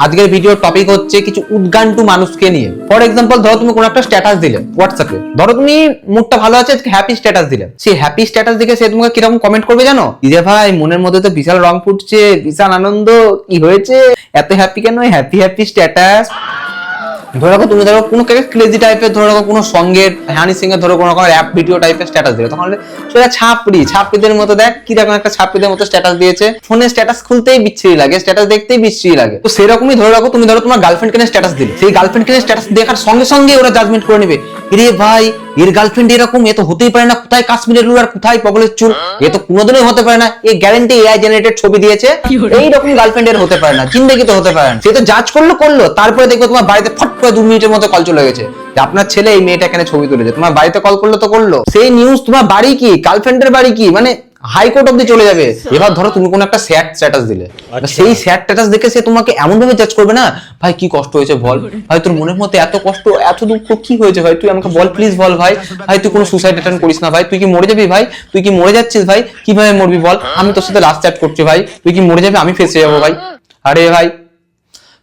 আজকের ভিডিওর টপিক হচ্ছে কিছু উদ্গান্টু মানুষকে নিয়ে। ফর এক্সাম্পল, ধরো তুমি কোনো একটা স্ট্যাটাস দিলে হোয়াটসঅ্যাপে, ধরো তুমি মুডটা ভালো আছে, হ্যাপি স্ট্যাটাস দিলে, সেই হ্যাপি স্ট্যাটাস দেখে সে তোমাকে কিরকম কমেন্ট করবে জানো? যে ভাই মনের মধ্যে তো বিশাল রং ফুটছে, বিশাল আনন্দ, কি হয়েছে, এত হ্যাপি কেন, হ্যাপি হ্যাপি স্ট্যাটাস। ধরো তুমি ধরো কোনো ক্রেজি টাইপের, ধরো কোনো সঙ্গের হানি সিং এর, ধরো কোনো রকম অ্যাপ ভিডিও টাইপের স্ট্যাটাস দিলে, তখন সেটা ছাপড়িদের মতো, দেখ কি রকম একটা ছাপড়িদের মতো স্ট্যাটাস দিয়েছে। ফোনে স্ট্যাটাস খুলতেই বিচ্ছিরি লাগে, স্ট্যাটাস দেখতেই বিচ্ছিরি লাগে। তো সেরকমই ধরে রাখো, তুমি ধরো তোমার গার্লফ্রেন্ড কেন স্ট্যাটাস দিলে, সেই গার্লফ্রেন্ড কেন স্ট্যাটাস দেখার সঙ্গে সঙ্গে ওরা জাজমেন্ট করে নেবে, রে ভাই এর গার্লফ্রেন্ড এরকম, এ তো হতেই পারে না, কোথায় কাশ্মীরের রুল আর কোথায় পগলের চুল, এ তো কোনোদিনই হতে পারে না, এ গ্যারান্টি এআই জেনারেটেড ছবি দিয়েছে, এইরকম গার্লফ্রেন্ড এর হতে পারে না, জিন্দেগি তো হতে পারে না। সে তো জাজ করলো, তারপরে দেখবে তোমার বাড়িতে ফট করে 2 মিনিটের মধ্যে কল চলে গেছে যে আপনার ছেলে এই মেয়েটা এখানে ছবি তুলেছে। তোমার বাড়িতে কল করলো তো করলো, সেই নিউজ তোমার বাড়ি কি, গার্লফ্রেন্ডের বাড়ি কি, মানে হাইকোর্ট অব্দি চলে যাবে। এবার ধরো তুমি কোনো একটা স্যাড স্ট্যাটাস দিলে, সেই স্যাড স্ট্যাটাস দেখে সে তোমাকে এমন ভাবে জাজ করবে না, ভাই কি কষ্ট হয়েছে বল, ভাই তোর মনের মধ্যে এত কষ্ট এত দুঃখ কি হয়েছে ভাই, তুই আমাকে বল প্লিজ বল ভাই, ভাই তুই কোনো সুসাইড অ্যাটেম্প করিস না ভাই, তুই কি মরে যাবি ভাই, তুই কি মরে যাচ্ছিস ভাই, কিভাবে মরবি বল, আমি তোর সাথে লাস্ট চ্যাট করছি ভাই, তুই কি মরে যাবি, আমি ফেঁসে যাবো ভাই। আরে ভাই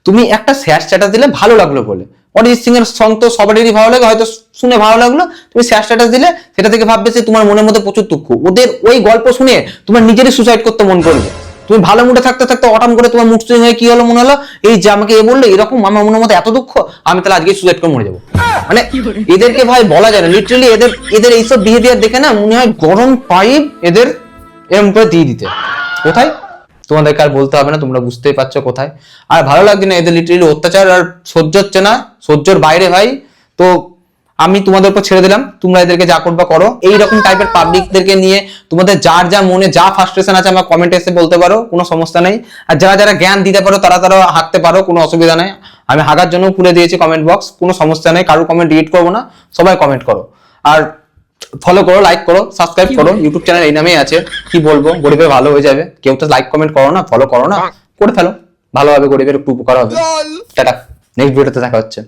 তুমি একটা স্যাড স্ট্যাটাস দিলে ভালো লাগলো বলে, অরিজিৎ সিং এর সং তো সবারই ভালো লাগে, হয়তো শুনে ভালো লাগলো, তুমি স্যাড স্ট্যাটাস দিলে, সেটা থেকে ভাববে যে তোমার মনের মধ্যে প্রচুর দুঃখ, ওদের ওই গল্প শুনে তোমার নিজেরই সুসাইড করতে মন করবে। তুমি ভালো মুডে থাকতে থাকতে হঠাৎ করে তোমার মুড সুইং হয়ে কি হলো মনে হলো, এই যে আমাকে এ বললো এরকম, আমার মনের মধ্যে এত দুঃখ, আমি তাহলে আজকে সুসাইড করে মরে যাবো। মানে এদেরকে ভাই বলা যায় না, লিটারালি এদের এইসব বিহেভিয়ার দেখে না মনে হয় গরম পাইপ এদের এরকম করে দিয়ে দিতে। কোথায় তোমাদেরকে আর বলতে হবে না, তোমরা বুঝতেই পারছো কোথায়। আর ভালো লাগছে না এদের লিটারালি অত্যাচার, আর সহ্য হচ্ছে না, সহ্যর বাইরে ভাই। তো আমি তোমাদের উপর ছেড়ে দিলাম, তোমরা এদেরকে যা করবা করো। এইরকম টাইপের পাবলিকদেরকে নিয়ে তোমাদের যার যা মনে যা ফ্রাস্ট্রেশন আছে আমার কমেন্টে এসে বলতে পারো, কোনো সমস্যা নেই। আর যারা যারা জ্ঞান দিতে পারো তারা হাঁকতে পারো, কোনো অসুবিধা নেই। আমি হাঁকার জন্য খুলে দিয়েছি কমেন্ট বক্স, কোনো সমস্যা নেই, কারোর কমেন্ট ডিলিট করবো না, সবাই কমেন্ট করো। আর ফলো করো, লাইক করো, সাবস্ক্রাইব করো, ইউটিউব চ্যানেল এই নামেই আছে, কি বলবো, গরিবের ভালো হয়ে যাবে। কেউ তো লাইক কমেন্ট করো না, ফলো করো না, করে ফেলো, ভালো হবে, গরিবের একটু উপকার হবে। টাটা, নেক্সট ভিডিওতে দেখা হচ্ছে।